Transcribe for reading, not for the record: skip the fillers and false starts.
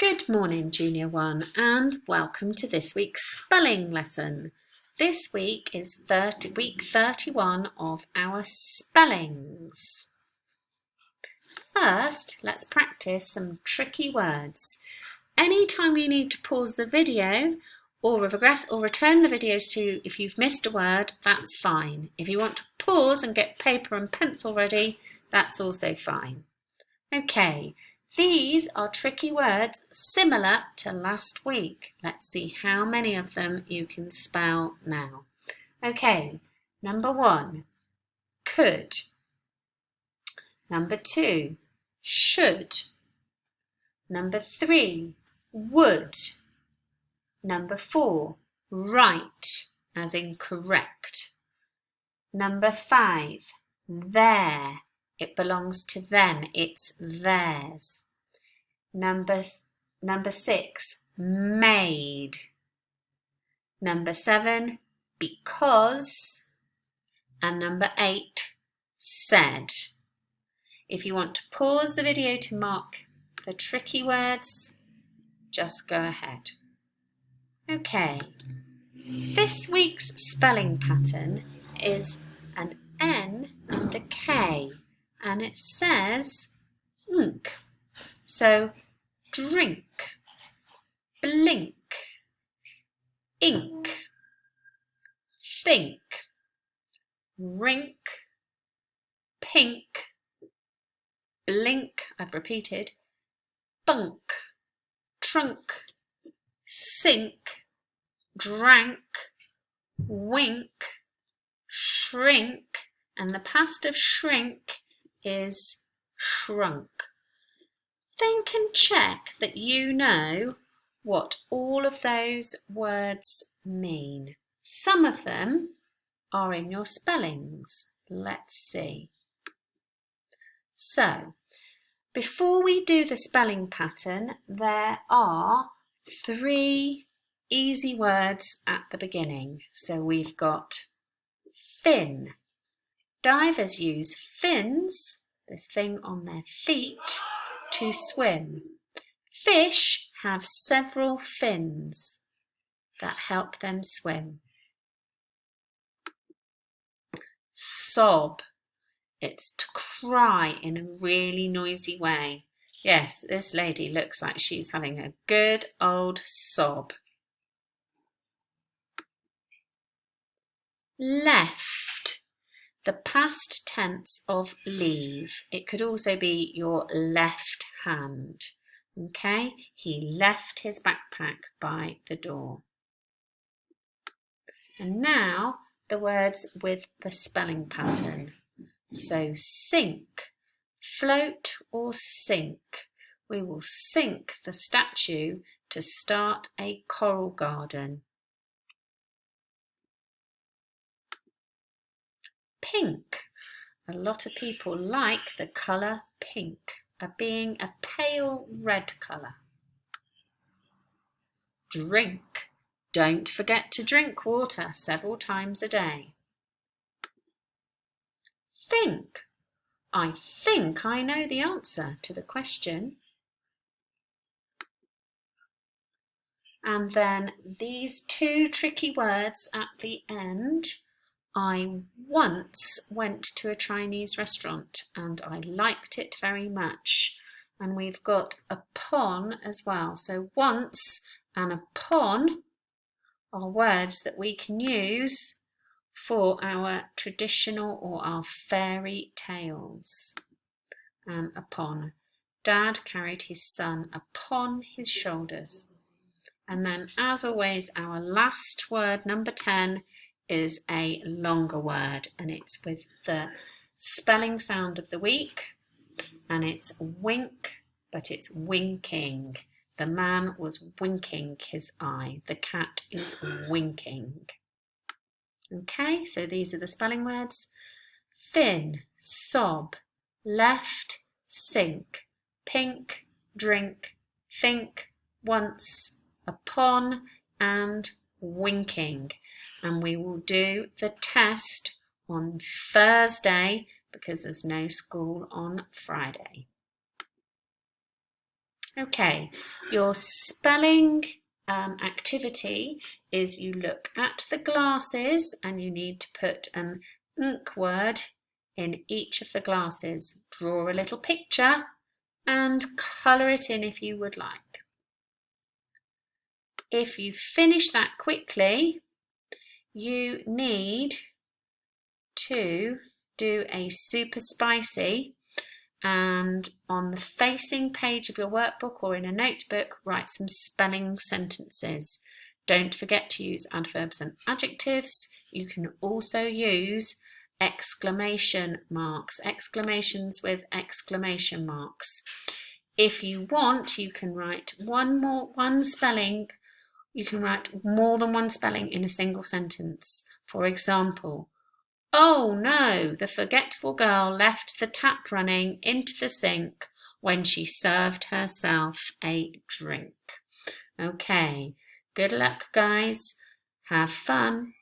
Good morning, Junior 1, and welcome to this week's spelling lesson. This week is week 31 of our spellings. First, let's practice some tricky words. Anytime you need to pause the video or regress or return the videos to if you've missed a word, that's fine. If you want to pause and get paper and pencil ready, that's also fine. Okay. These are tricky words similar to last week. Let's see how many of them you can spell now. Okay, number 1, could. Number 2, should. Number 3, would. Number 4, right, as in correct. Number 5, their. It belongs to them, it's theirs. Number 6, made. Number 7, because. And number 8, said. If you want to pause the video to mark the tricky words, just go ahead. Okay, this week's spelling pattern is an N and a K, and it says ink. So drink, blink, ink, think, rink, pink, blink, I've repeated, bunk, trunk, sink, drank, wink, shrink, and the past of shrink is shrunk. Think and check that you know what all of those words mean. Some of them are in your spellings. Let's see. So, before we do the spelling pattern, there are 3 easy words at the beginning. So we've got fin. Divers use fins, this thing on their feet, to swim. Fish have several fins that help them swim. Sob. It's to cry in a really noisy way. Yes, this lady looks like she's having a good old sob. Left. The past tense of leave. It could also be your left hand. Okay, he left his backpack by the door. And now the words with the spelling pattern. So sink, float or sink. We will sink the statue to start a coral garden. Pink. A lot of people like the colour pink, being a pale red colour. Drink. Don't forget to drink water several times a day. Think. I think I know the answer to the question. And then these 2 tricky words at the end. I once went to a Chinese restaurant and I liked it very much. And we've got upon as well. So once and upon are words that we can use for our traditional or our fairy tales. And upon. Dad carried his son upon his shoulders. And then, as always, our last word, number 10, is a longer word, and it's with the spelling sound of the week, and it's wink, but it's winking. The man was winking his eye. The cat is winking. Okay, so these are the spelling words. Fin, sob, left, sink, pink, drink, think, once, upon, and winking. And we will do the test on Thursday because there's no school on Friday. Okay, your spelling activity is you look at the glasses and you need to put an ink word in each of the glasses. Draw a little picture and colour it in if you would like. If you finish that quickly, you need to do a super spicy, and on the facing page of your workbook or in a notebook, write some spelling sentences. Don't forget to use adverbs and adjectives. You can also use exclamation marks, exclamations with exclamation marks. If you want, you can write one spelling. You can write more than one spelling in a single sentence. For example, oh no, the forgetful girl left the tap running into the sink when she served herself a drink. Okay, good luck, guys. Have fun.